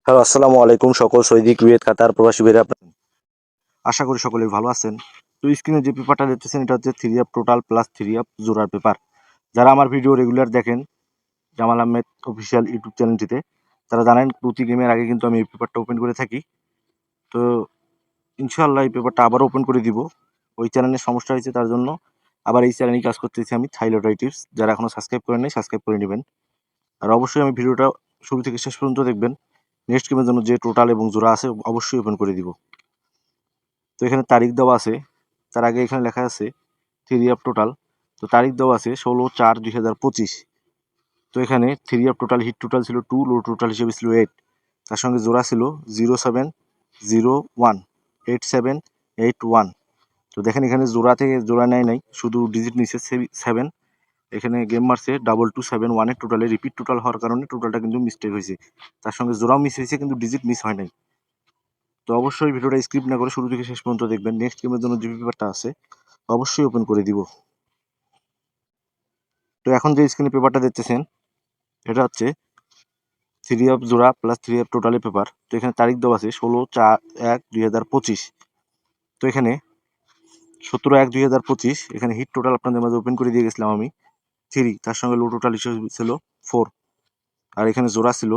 Hello, আসসালামু আলাইকুম সকল সৌদি, কুয়েত, কাতার প্রবাসী ভাইরা আশা করি সকলেই ভালো আছেন। তো স্ক্রিনে যে পেপারটা দেখতেছেন এটা হচ্ছে three up total plus three up জোড়ার পেপার। যারা আমার ভিডিও রেগুলার দেখেন জামাল আহমেদ অফিসিয়াল ইউটিউব চ্যানেলটিতে, তারা জানেন প্রতি গেমের আগে কিন্তু আমি এই পেপারটা ওপেন করে থাকি। তো ইনশাআল্লাহ এই পেপারটা আবারও ওপেন করে দিব। ওই চ্যানেলের সমস্যা হয়েছে, তার জন্য আবার এই চ্যানেলেই কাজ করতেছি আমি, থাইলয়েড টিপস। যারা এখনো সাবস্ক্রাইব করেন নাই সাবস্ক্রাইব করে নেবেন। আর অবশ্যই আমি ভিডিওটা শুরু থেকে শেষ পর্যন্ত দেখবেন। নেক্সট গেমের জন্য যে টোটাল এবং জোড়া আছে অবশ্যই ওপেন করে দিব। তো এখানে তারিখ দেওয়া আছে, তার আগে এখানে লেখা আছে থ্রি আপ টোটাল। তো তারিখ দেওয়া আছে 16/4/2025। তো এখানে three up total hit total ছিল 2, লো টোটাল হিসেবে ছিল 8। তার সঙ্গে জোড়া ছিল 0701 8781। তো দেখেন এখানে জোড়া থেকে জোড়া নেয় নাই, শুধু ডিজিট নিচ্ছে 7। এখানে গেম মারছে 2271 টোটালে, রিপিট টোটাল হওয়ার কারণে টোটালটা কিন্তু মিস্টেক হয়েছে। তার সঙ্গে জোড়াও মিস হয়েছে কিন্তু ডিজিট মিস হয় নাই। তো অবশ্যই ভিডিওটা স্কিপ না করে শুরু থেকে শেষ পর্যন্ত দেখবেন। নেক্সট গেমের জন্য যে পেপারটা আছে অবশ্যই ওপেন করে দিব। তো এখন যে স্ক্রিনে পেপারটা দেখতেছেন এটা হচ্ছে থ্রি আপ জোড়া প্লাস থ্রি আপ টোটালের পেপার। তো এখানে তারিখ দেওয়া আছে 16/4/2025। তো এখানে 17/1/2025 এখানে হিট টোটাল আপনাদের মাঝে ওপেন করে দিয়ে গেছিলাম আমি 3, তার সঙ্গে লো টোটাল হিসেবে ছিল 4। আর এখানে জোড়া ছিল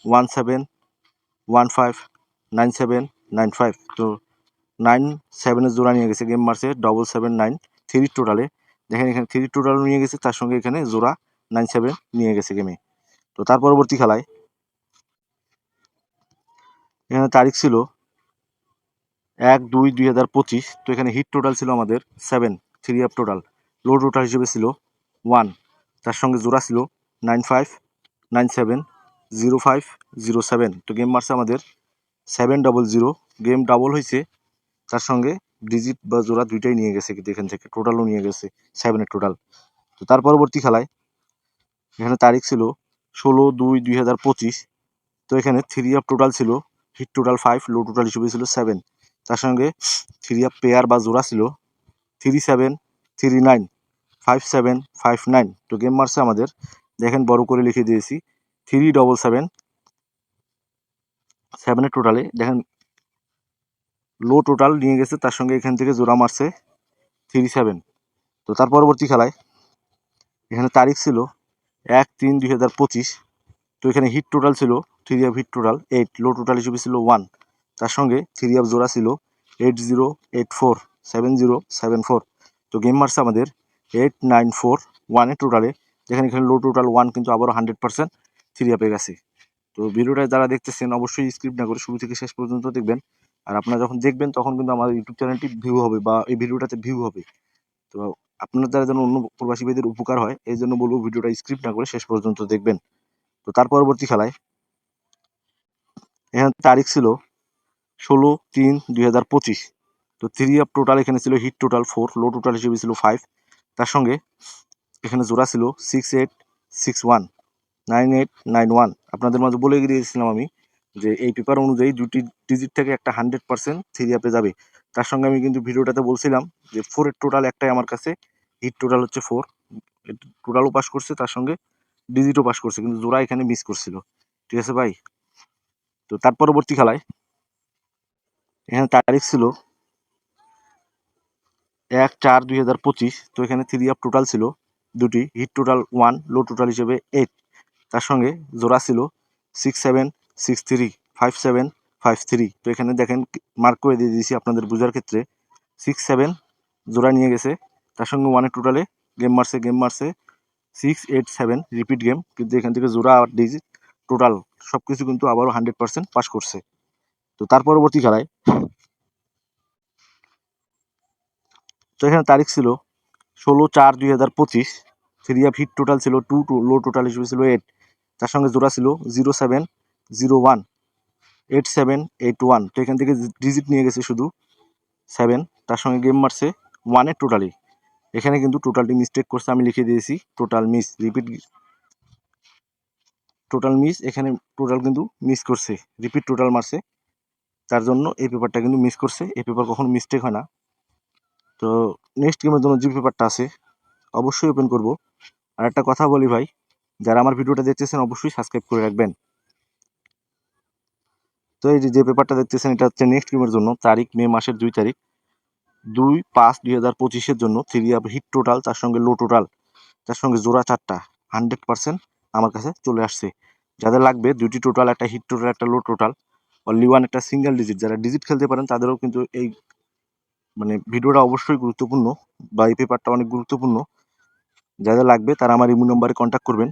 17159795। তো 9-7 জোড়া নিয়ে গেছে, গেম মারছে 779 থ্রি টোটালে। দেখেন এখানে থ্রি টোটাল নিয়ে গেছে, তার সঙ্গে এখানে জোড়া 97 নিয়ে গেছে গেমে। তো তার পরবর্তী খেলায় এখানে তারিখ ছিল 1-2-2025। তো এখানে হিট টোটাল ছিল আমাদের 7, থ্রি আপ টোটাল। লো টোটাল হিসেবে ছিল 1, তার সঙ্গে জোড়া ছিল 95970507। তো গেম মারছে আমাদের 700। গেম ডাবল হয়েছে, তার সঙ্গে ডিজিট বা জোড়া দুইটাই নিয়ে গেছে, কিন্তু এখান থেকে টোটালও নিয়ে গেছে 7-এর টোটাল। তো তার পরবর্তী খেলায় এখানে তারিখ ছিল 16-2-2025। তো এখানে থ্রি আপ টোটাল ছিল হিট টোটাল 5, লো টোটাল হিসেবে ছিল 7। তার সঙ্গে থ্রি আপ পেয়ার বা জোড়া ছিল 37395759। তো গেম মারছে আমাদের, দেখেন বড় করে লিখে দিয়েছি 3777 টোটালে। দেখেন লো টোটাল নিয়ে গেছে, তার সঙ্গে এখান থেকে জোড়া মারছে 37। তো তার পরবর্তী খেলায় এখানে তারিখ ছিল 1-3-2025। তো এখানে হিট টোটাল ছিল থ্রি আপ হিট টোটাল 8, লো টোটাল হিসেবে ছিল 1। তার সঙ্গে থ্রি আপ জোড়া ছিল 80847074। তো গেম মারছে আমাদের 8941 টোটালে। যেখানে এখানে লো টোটাল 1, কিন্তু আবারও 100% থ্রি আপে গেছে। তো ভিডিওটা যারা দেখতেছেন অবশ্যই স্কিপ না করে শুরু থেকে শেষ পর্যন্ত দেখবেন। আর আপনারা যখন দেখবেন তখন কিন্তু আমার ইউটিউব চ্যানেলটি ভিউ হবে বা এই ভিডিওটাতে ভিউ হবে। তো আপনার দ্বারা যেন অন্য প্রবাসী ভাইদের উপকার হয়, এই জন্য বলবো ভিডিওটা স্কিপ না করে শেষ পর্যন্ত দেখবেন। তো তার পরবর্তী খেলায় এখানে তারিখ ছিল 16-3-2025। তো থ্রি আপ টোটাল এখানে ছিল হিট টোটাল 4, লো টোটাল হিসেবে ছিল 5। তার সঙ্গে এখানে জোড়া ছিল 68619891। আপনাদের মাঝে বলে দিয়েছিলাম আমি যে এই পেপার অনুযায়ী দুটি ডিজিট থেকে একটা 100% থ্রি আপে যাবে। তার সঙ্গে আমি কিন্তু ভিডিওটাতে বলছিলাম যে 4-এর টোটাল একটাই আমার কাছে, হিট টোটাল হচ্ছে 4। টোটালও পাস করছে, তার সঙ্গে ডিজিটও পাস করছে, কিন্তু জোড়া এখানে মিস করছিল। ঠিক আছে ভাই। তো তার পরবর্তী খেলায় এখানে তারিখ ছিল 1-4-2025। তো এখানে থ্রি আপ টোটাল ছিল দুটি, হিট টোটাল 1, লো টোটাল হিসেবে 8। তার সঙ্গে জোড়া ছিল 67635753। তো এখানে দেখেন মার্ক করে দিয়ে দিয়েছি আপনাদের বোঝার ক্ষেত্রে। 67 জোড়া নিয়ে গেছে, তার সঙ্গে 1-এর টোটালে গেম মারছে 687 রিপিট গেম, কিন্তু এখান থেকে জোড়া আর ডিজিট টোটাল সব কিছু কিন্তু আবারও 100% পাস করছে। তো তার পরবর্তী খেলায় তো এখানে তারিখ ছিল 16-4-2025। থ্রি আপ হিট টোটাল ছিল 2, লো টোটাল হিসেবে ছিল 8। তার সঙ্গে জোড়া ছিল 07018781। তো এখান থেকে ডিজিট নিয়ে গেছে শুধু 7। তার সঙ্গে গেম মারছে 1-এর টোটালি। এখানে কিন্তু টোটালটি মিস্টেক করছে, আমি লিখে দিয়েছি total miss, repeat total miss. এখানে টোটাল কিন্তু মিস করছে, রিপিট টোটাল মারছে, তার জন্য এই পেপারটা কিন্তু মিস করছে। এই পেপার কখনো মিস্টেক হয় না। তো নেক্সট গেমের জন্য যে পেপারটা আছে অবশ্যই ওপেন করব। আর একটা কথা বলি ভাই, যারা আমার ভিডিওটা দেখতেছেন অবশ্যই সাবস্ক্রাইব করে রাখবেন। তো এই যে পেপারটা দেখতেছেন এটা হচ্ছে নেক্সট গেমের জন্য, তারিখ মে মাসের 2 তারিখ 2/5/2025 জন্য থ্রি আপ হিট টোটাল, তার সঙ্গে লো টোটাল, তার সঙ্গে জোড়া 4টা 100% আমার কাছে চলে আসছে। যাদের লাগবে 2টি টোটাল, একটা হিট টোটাল, একটা লো টোটাল, অনলি ওয়ান একটা সিঙ্গেল ডিজিট, যারা ডিজিট খেলতে পারেন তাদেরও কিন্তু এই ভিডিওটা অবশ্যই গুরুত্বপূর্ণ বা এই পেপারটা অনেক গুরুত্বপূর্ণ। যাদের লাগবে তারা আমার ইমো নাম্বারে কন্ট্যাক্ট করবেন,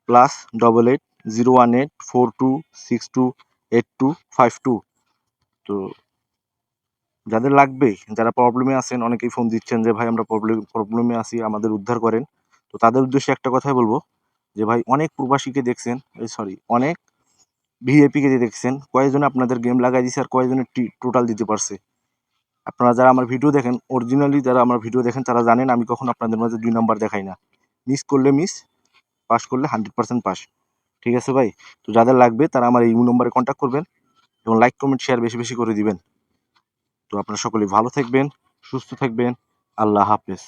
+88 01842628252। তো যাদের লাগবে, যারা প্রবলেমে আছেন, অনেকেই ফোন দিচ্ছেন যে ভাই আমরা প্রবলেমে আছি, আমাদের উদ্ধার করেন। তো তাদের উদ্দেশ্যে একটা কথাই বলবো যে ভাই অনেক প্রবাসীকে দেখছেন, অনেক ভিআইপিকে দেখছেন, কয়েকজনে আপনাদের গেম লাগাই দিছে আর কয়েকজনে টোটাল দিতে পারছে। আপনারা যারা আমার ভিডিও দেখেন, অরিজিনালি যারা আমার ভিডিও দেখেন তারা জানেন আমি কখনো আপনাদের মাঝে 2 নাম্বার দেখাই না। মিস করলে মিস, পাস করলে 100% পাস। ঠিক আছে ভাই? তো যাদের লাগবে তারা আমার এই নম্বরে কন্ট্যাক্ট করবেন এবং লাইক, কমেন্ট, শেয়ার বেশি বেশি করে দিবেন। তো আপনারা সকলেই ভালো থাকবেন, সুস্থ থাকবেন। আল্লাহ হাফেজ।